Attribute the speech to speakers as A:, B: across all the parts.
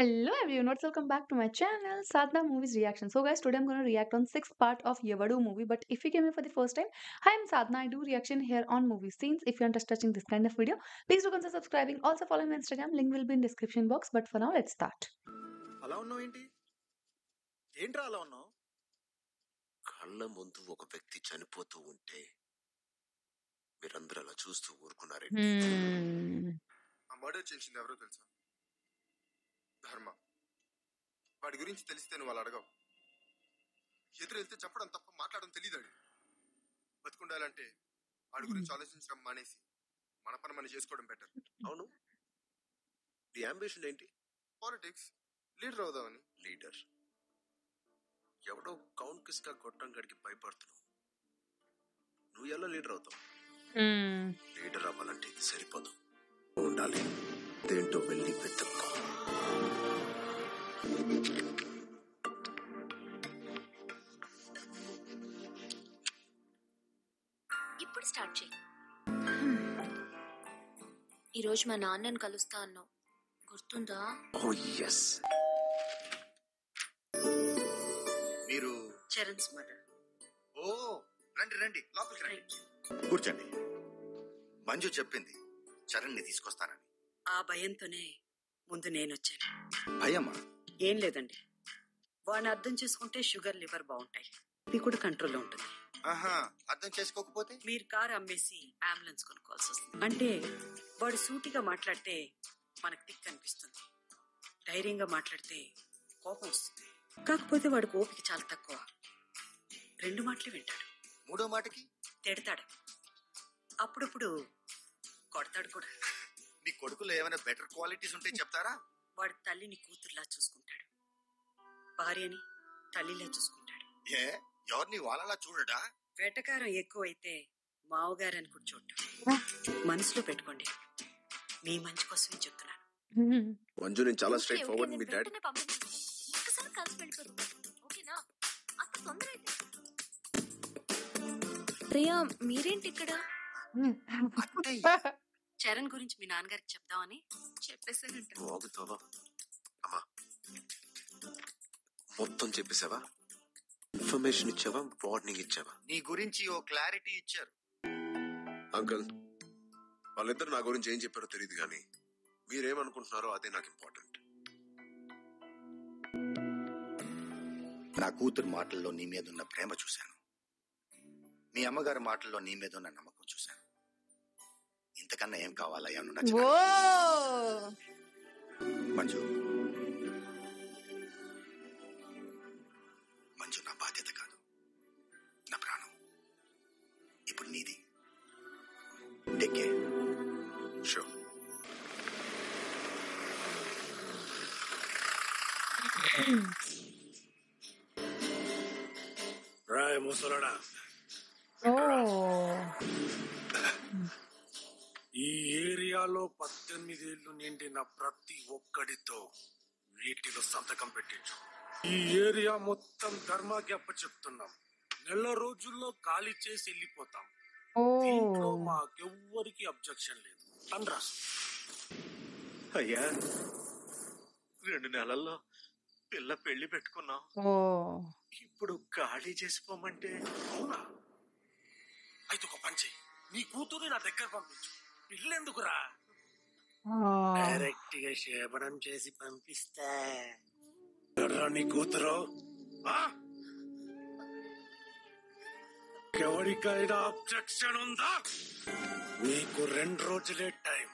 A: Hello everyone, welcome back to my channel Sadhna Movies Reaction. So guys, today I'm going to react on sixth part of Yavadu movie. But if you came here for the first time, hi, I'm Sadhna. I do reaction here on movie scenes. If you're interested in this kind of video, please do consider subscribing. Also follow my Instagram. Link will be in description box. But for now, let's start.
B: అలా ఉన్నావు ఏంటి? ఏంట్రా అలా ఉన్నావు?
C: కళ్ళ ముందు ఒక వ్యక్తి చనిపోతూ ఉంటే మీరందరూ అలా చూస్తూ ఊరుకున్నారండి.
B: ఆ మర్డర్ చేసింది ఎవరో తెలుసా? ధర్మ. వాడి గురించి తెలిస్తే నువ్వు వాళ్ళు అడగవు. ఎదురు వెళ్తే చెప్పడం తప్ప మాట్లాడడం తెలియదాడు. బతుకుండాలంటే వాడి గురించి ఆలోచించడం మానేసి మన పని మనం చేసుకోవడం బెటర్.
C: అవును, నీ అంబిషన్ ఏంటి?
B: పాలిటిక్స్, లీడర్ అవుదామని.
C: లీడర్? ఎవడో కౌన్ కిస్కా గొట్టం గడికి భయపడుతున్నావు, నువ్వు ఎలా లీడర్ అవుతావు? లీడర్ అవ్వాలంటే ఇది సరిపోదు, ఉండాలి. దేంటో వెళ్ళి వెతుక్కో.
D: ఇప్పుడు స్టార్ట్ చేయి. ఈరోజు మా నాన్నని కలుస్తా అన్నావు, గుర్తుందా?
C: ఓ ఎస్.
B: మీరు
D: చరణ్ మర్డర్.
B: ఓ రండి రండి, లోపలికి రండి.
E: కూర్చోండి. మంజు చెప్పింది చరణ్ ని తీసుకొస్తానని.
F: ఆ భయంతోనే ముందు నేనొచ్చాను.
E: భయమా?
F: ఏం లేదండి, వాడిని అర్థం చేసుకుంటే షుగర్, లివర్ బాగుంటాయి, ఇది కూడా కంట్రోల్లో ఉంటుంది.
E: ఆహా, అర్థం చేసుకోకపోతే
F: మీరు కారు అమ్మేసి అంబులెన్స్ కొనుక్కోవాల్సి వస్తుంది. అంటే వాడు సూటిగా మాట్లాడితే మనకు దిక్కు అనిపిస్తుంది, ధైర్యంగా మాట్లాడితే కోపం వస్తుంది. కాకపోతే వాడికి ఓపిక చాలా తక్కువ, రెండు మాటలే వింటాడు.
E: మూడో మాటకి
F: తిడతాడు, అప్పుడప్పుడు కొడతాడు కూడా.
E: మీ కొడుకులో ఏమైనా బెటర్ క్వాలిటీస్ ఉంటే చెప్తారా?
F: వాడు తల్లిని కూతుర్లా చూసుకుంటాడు, భార్యని తల్లిలా చూసుకుంటాడు.
E: ఏ, ఎవరిని వాళ్ళలా చూడడా?
F: వెటకారం ఎక్కువైతే మావగారని కూర్చోటం. మనసులో పెట్టుకోండి, మీ మంచి కోసమే చెప్తున్నాను.
C: మంజు, నేను చాలా స్ట్రైట్ ఫార్వర్డ్. మీ డాడీ
D: ప్రియా, మీరేంటి ఇక్కడ?
F: చరణ్ గురించి మీ నాన్నగారికి చెప్దామని చెప్పేసానంట.
C: బాగుతావా అమ్మా? మొత్తం చెప్పేసావా? ఇన్ఫర్మేషన్ ఇచ్చావా? వార్నింగ్ ఇచ్చావా?
E: నీ గురించి ఓ క్లారిటీ ఇచ్చారు.
C: అంకుల్, వాళ్ళిద్దరు నా గురించి ఏం చెప్పారో తెలియదు, కానీ మీరేమనుకుంటున్నారో అదే నాకు ఇంపార్టెంట్.
E: నా కూతురు మాటల్లో నీ మీద ఉన్న ప్రేమ చూశాను, మీ అమ్మగారి మాటల్లో నీ మీద ఉన్న నమ్మకం చూశాను. ఇంతకన్నా ఏం కావాలా? మంజు, మంజు నా బాధ్యత కాదు, నా ప్రాణం. ఇప్పుడు నీది. Take care.
C: షో.
G: రాయ్ ముసలడా, ఈ ఏరియాలో 18 ఏళ్లు నిండిన ప్రతి ఒక్కడితో వీటిలో సంతకం పెట్టించు. ఈ ఏరియా మొత్తం ధర్మాకి అప్పచెప్తున్నాం. నెల రోజుల్లో ఖాళీ చేసి వెళ్ళిపోతాం. దీంట్లో మాకెవ్వరికి అబ్జెక్షన్ లేదు. అనరా
B: అయ్యా, 2 నెలల్లో పిల్ల పెళ్లి పెట్టుకున్నాం, ఇప్పుడు ఖాళీ చేసిపోమంటే?
G: అవునా? అయితే ఒక పని చెయ్యి, నీ కూతురు నా దగ్గర పంపించు. పిల్లెందుకురా, డైరెక్ట్ గా శేపనం చేసి పంపిస్తా. నీ కూతురు ఎవరికైనా అబ్జెక్షన్ ఉందా? నీకు 2 రోజులే టైం.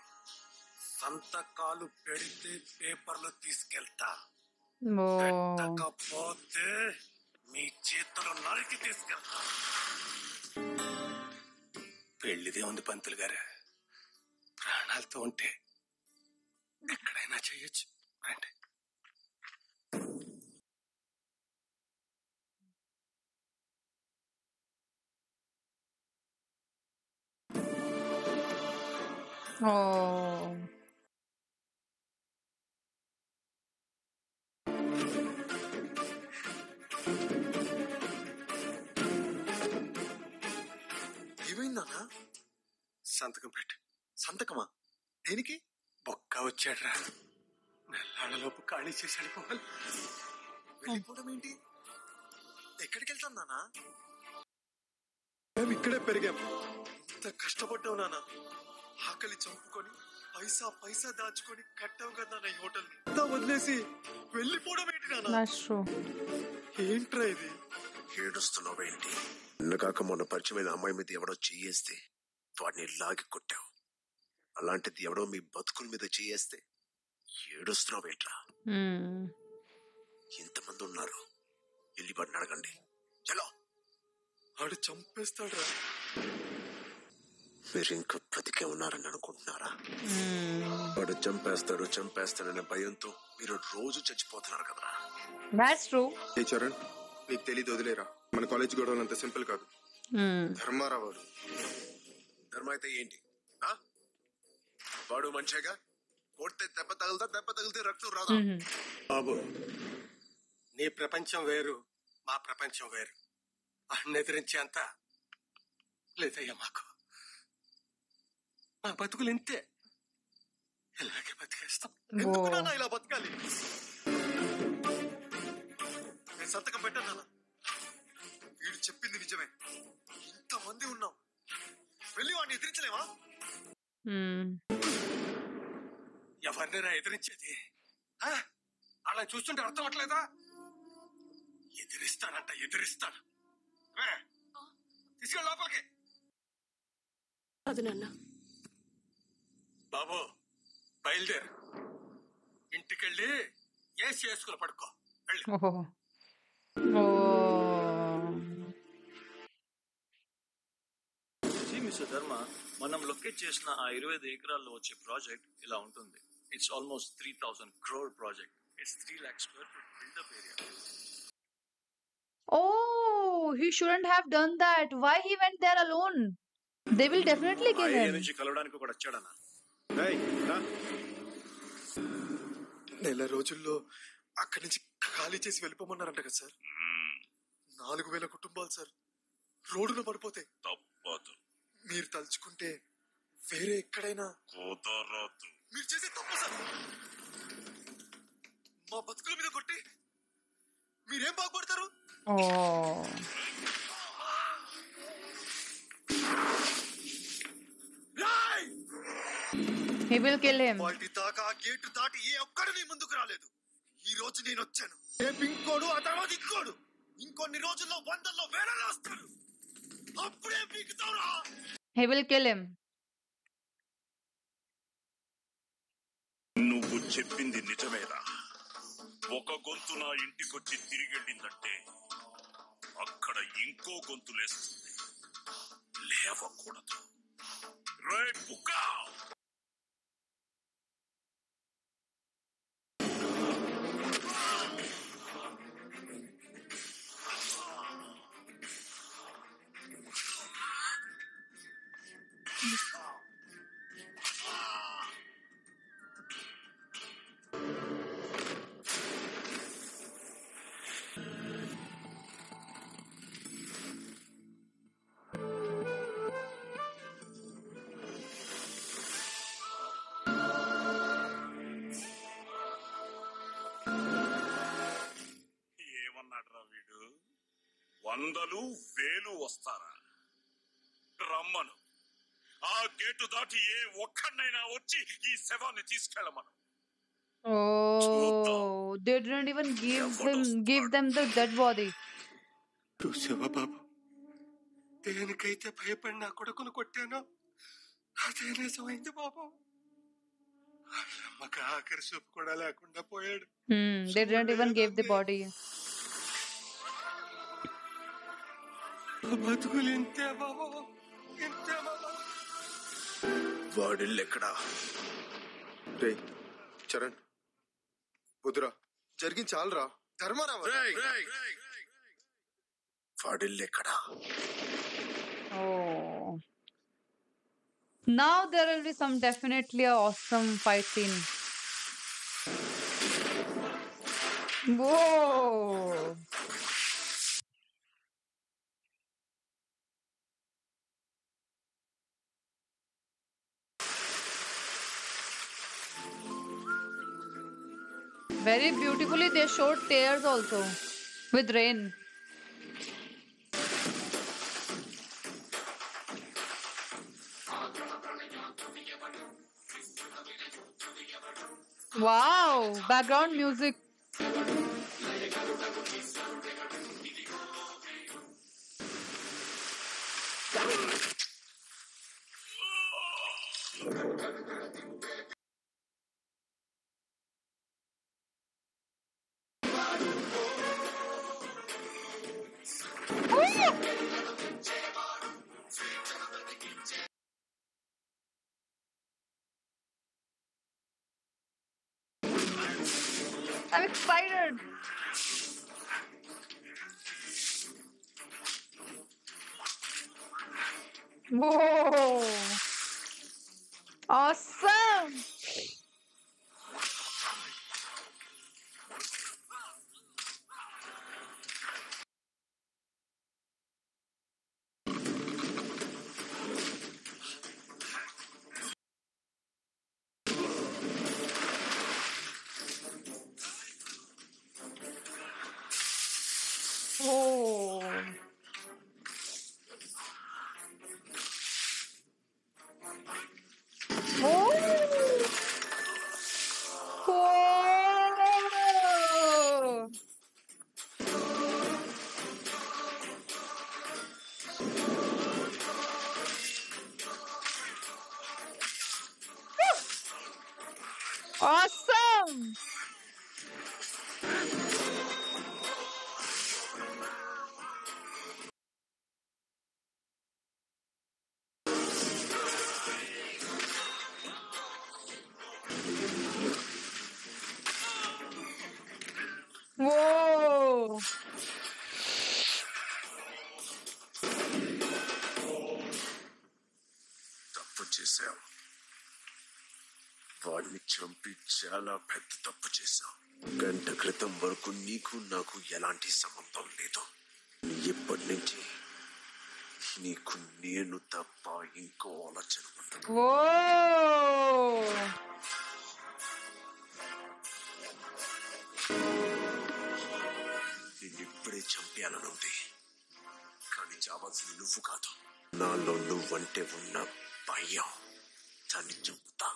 G: సంతకాలు పెడితే పేపర్లు తీసుకెళ్తా, పెట్టకపోతే మీ చేతులు నరికి తీసుకెళ్తా. పెళ్లిదే ఉంది పంతులు గారు, ప్రాణాలతో ఉంటే ఎక్కడైనా చెయ్యొచ్చు. రండి.
B: ఏమైందన్నా?
G: సంతకం పెట్టు.
B: సంతకమా? దేనికి?
G: బొక్క వచ్చాడ్రా, నెల్లాళ్ళలోపు ఖాళీ చేసి వెళ్ళిపోవాలి.
C: వెళ్ళిపోవడం ఏంటి? ఎక్కడికి వెళ్తాం నానా?
G: మేము ఇక్కడే పెరిగాం. ఇంత కష్టపడ్డావు నాన్న. ఆకలి చంపుకొని పైసా పైసా దాచుకొని కట్టావు కదా నాన్న ఈ హోటల్. అంతా వదిలేసి వెళ్ళిపోవడం ఏంటి నాన్న?
A: That's true.
G: ఏంట్రా ఇది?
C: ఏడుస్తున్నావేంటి? నిన్న కాక మొన్న పరిచయమైన అమ్మాయి మీద ఎవడో చెయ్యేస్తే వాడిని లాగి కొట్టావు. అలాంటిది ఎవడో మీ బతుకుల మీద చెయ్యేస్తే ఏడుస్తున్నావేంట్రా?
A: Hmm.
C: ఇంతమంది ఉన్నారు, వెళ్ళి వాడిని అడగండి. చలో.
G: ఆడు చంపేస్తాడ్రా.
C: మీరు ఇంకా బ్రతికే ఉన్నారని అనుకుంటున్నారా?
A: Hmm.
C: వాడు చంపేస్తాడనే భయంతో మీరు రోజు చచ్చిపోతున్నారు కదరా.
A: That's true.
B: ఏ చరణ్, నీకు తెలీదు, వదిలేరా. మన కాలేజ్ గొడవలు అంత సింపుల్ కాదు.
A: Hmm.
B: ధర్మారావు వాడు.
C: ధర్మ అయితే ఏంటి? ఆ? వాడు మంచిగా కొడితే దెబ్బ తగిలితే రక్తం రాదా?
A: Mhm.
G: బాబు, నీ ప్రపంచం వేరు, మా ప్రపంచం వేరు. వాడిని ఎదిరించేంత లేదయ్యా మాకు. మా బతుకులు ఇంతే, ఇలాగే బతికేస్తాం. ఎందుకు నాన్న ఇలా బతకాలి? నేను సంతకం పెట్టాను నాన్న. వీడు చెప్పింది నిజమే. ఇంతమంది ఉన్నాం, వెళ్ళి వాడిని ఎదిరించలేమా?
A: Hmm.
G: ఎవరినైనా ఎదిరించేది? ఆ? అలా చూస్తుంటే అర్థం అవట్లేదా? ఎదిరిస్తాడు. తీసుకెళ్ళి లోపలికి.
F: అది నాన్న.
G: బాబు, బయలుదేరు. ఇంటికెళ్ళి ఏసి వేసుకుని పడుకో. వెళ్ళి.
A: Oh. Oh.
H: మిస్టర్ ధర్మ, మనం లొకేట్ చేసిన ఆ 25 ఎకరాల్లో వచ్చే ప్రాజెక్ట్ ఇలా ఉంటుంది. It's almost 3000 crore project. It's 3 lakh square feet built-up area.
A: Oh, he shouldn't have done that. Why he went there alone? They will definitely
H: ఆ
A: kill
H: ఏరియా
A: him.
H: నుంచి కలవడానికి కూడా వచ్చాడన్నా.
G: నెల రోజుల్లో అక్కడి నుంచి ఖాళీ చేసి వెళ్ళిపోమన్నారంట కదా సార్. 4000 కుటుంబాలు సార్ రోడ్డున పడిపోతాయి.
C: తప్పదు.
G: మీరు తలుచుకుంటే వేరే ఎక్కడైనా
C: కుదరదు.
G: మీరు చేసే తప్పు సార్. మా బతుకుల మీద కొట్టి మీరేం బాగుపడతారు?
A: Oh. He will kill him.
G: వాటి దాకా ఆ గేటు దాటి ఏ ఒక్కడు నీ ముందుకు రాలేదు. ఈ రోజు నేను వచ్చాను. రేపు ఇంకోడు, ఆ తర్వాత ఇంకోడు, ఇంకొన్ని రోజుల్లో వందల్లో వేలలో వస్తాడు. అప్పుడే పీకుతావురా.
A: He will kill him.
I: నువ్వు చెప్పింది నిజమేరా. ఒక గొంతు నా ఇంటికొచ్చి తిరిగెళ్ళిందంటే అక్కడ ఇంకో గొంతు లేస్తుంది. లేవకూడదు. రే బుక్కా! ఏమన్నాడ్రా వీడు? 100 1000 వస్తారా? రమ్మను. ఆ గేటు దాటి ఏ ఒక్కడైనా వచ్చి ఈ శవాన్ని తీసుకెళ్ళమను.
A: Oh, they didn't even give them the dead body.
G: చూసావా బాబు, దేనికైతే భయపడి నా కొడుకును కొట్టానో అదే నిజమైంది బాబు. అమ్మకి ఆఖరి చూపు కూడా లేకుండా పోయాడు.
A: They didn't even give the body.
G: బతుకులు ఇంతే బాబు, ఇంతే బాబు.
C: వాడిల్లెక్కడా?
B: రే చరణ్, వద్దురా, జరిగింది చాలరా. Dharmarao
C: వాడిల్లెక్కడా?
A: Oh. Now there will be some definitely a awesome fight scene. Whoa. Very beautifully, they showed tears also with rain. Wow, background music. I'm excited. Whoa, awesome. Oh, oh, oh. Awesome. Whoa.
C: తప్పు చేశావు. వాడిని చంపి చాలా పెద్ద తప్పు చేశావు. గంట క్రితం వరకు నీకు నాకు ఎలాంటి సంబంధం లేదు. ఇప్పటి నుంచి నీకు నేను తప్ప ఇంకో ఆలోచన ఉండదు.
A: Whoa.
C: నిన్ను ఇప్పుడే చంపేయాలనుంది, కానీ చావాల్సింది నువ్వు కాదు. నాలో నువ్వంటే ఉన్న భయం, దాన్ని చంపుతా.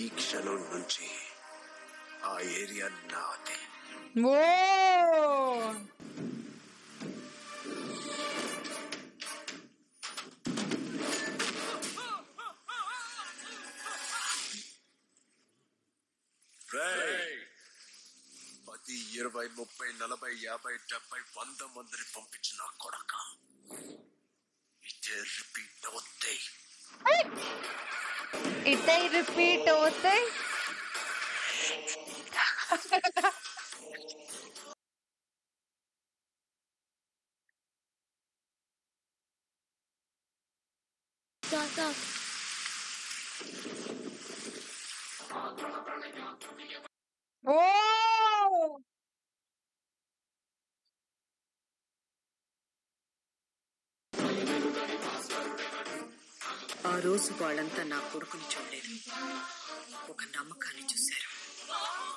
C: ఈ క్షణం నుంచి ఆ ఏరియా నాదే.
A: Whoa.
C: రేయ్, 10, 20, 30, 40, 50, 70, 100 మందిని పంపించిన కొడక, ఇదే రిపీట్ అవుతాయి.
A: इतना ही रिपीट होते
D: తాత
A: ओ
F: ఆ రోజు వాళ్ళంతా నా కొడుకుని చూడలేదు, ఒక నమ్మకాన్ని చూశారు.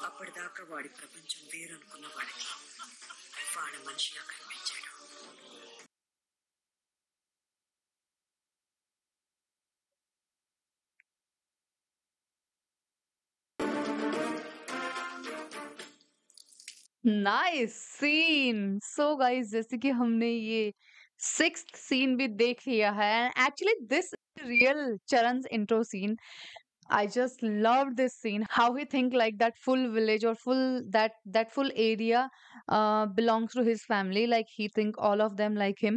F: అప్పటిదాకా వాడి ప్రపంచం వేరనుకున్న వాడికి వాడు మనిషిలా కనిపించాడు.
A: Nice scene. सो गाइस, जैसे कि हमने ये सिक्स्थ सीन भी देख लिया है. Actually this real Charan's intro scene. I just loved this scene. How he think like that full village or full that full area belongs to his family. Like he think all of them like him.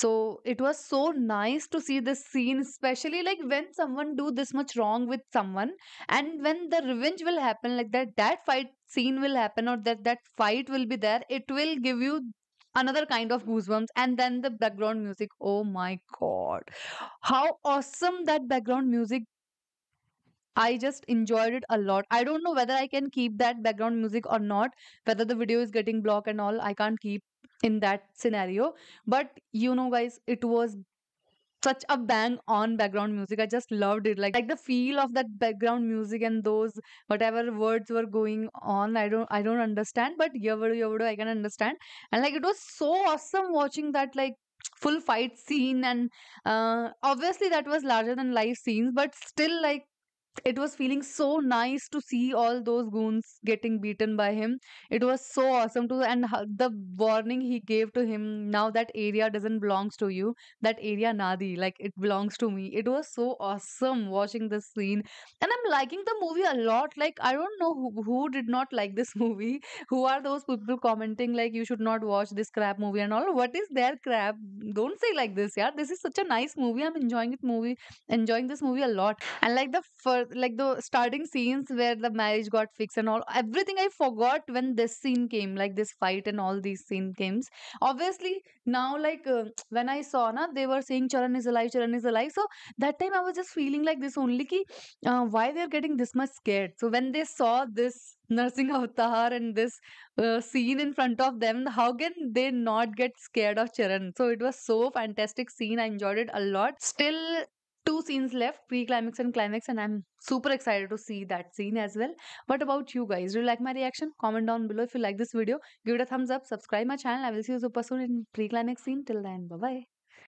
A: So it was so nice to see this scene, especially like when someone do this much wrong with someone, and when the revenge will happen, like that fight scene will happen, or that fight will be there. It will give you another kind of goosebumps. And then the background music. Oh my god, how awesome that background music. I just enjoyed it a lot. I don't know whether I can keep that background music or not, whether the video is getting blocked and all. I can't keep in that scenario. But you know, guys, it was such a bang on background music. I just loved it. Like the feel of that background music and those whatever words were going on. I don't understand, but Yavadu Yavadu I can understand. And like it was so awesome watching that like full fight scene, and obviously that was larger than life scenes, but still like it was feeling so nice to see all those goons getting beaten by him. It was so awesome to, and the warning he gave to him, now that area doesn't belongs to you, that area Nadi, like it belongs to me. It was so awesome watching this scene, and I'm liking the movie a lot. Like I don't know who did not like this movie. Who are those people commenting like you should not watch this crap movie and all? What is their crap? Don't say like this, yeah. This is such a nice movie. I'm enjoying this movie a lot. And like like the starting scenes where the marriage got fixed and all, everything I forgot when this scene came, like this fight and all these scene came. Obviously now like when I saw na, they were saying Charan is alive, Charan is alive. So that time I was just feeling like this only ki why they're getting this much scared. So when they saw this nursing avatar and this scene in front of them, how can they not get scared of Charan? So it was so fantastic scene. I enjoyed it a lot. Still two scenes left, pre-climax and climax, and I'm super excited to see that scene as well. What about you guys? Do you like my reaction? Comment down below if you like this video. Give it a thumbs up, subscribe my channel. I will see you super soon in pre-climax scene. Till then, bye bye.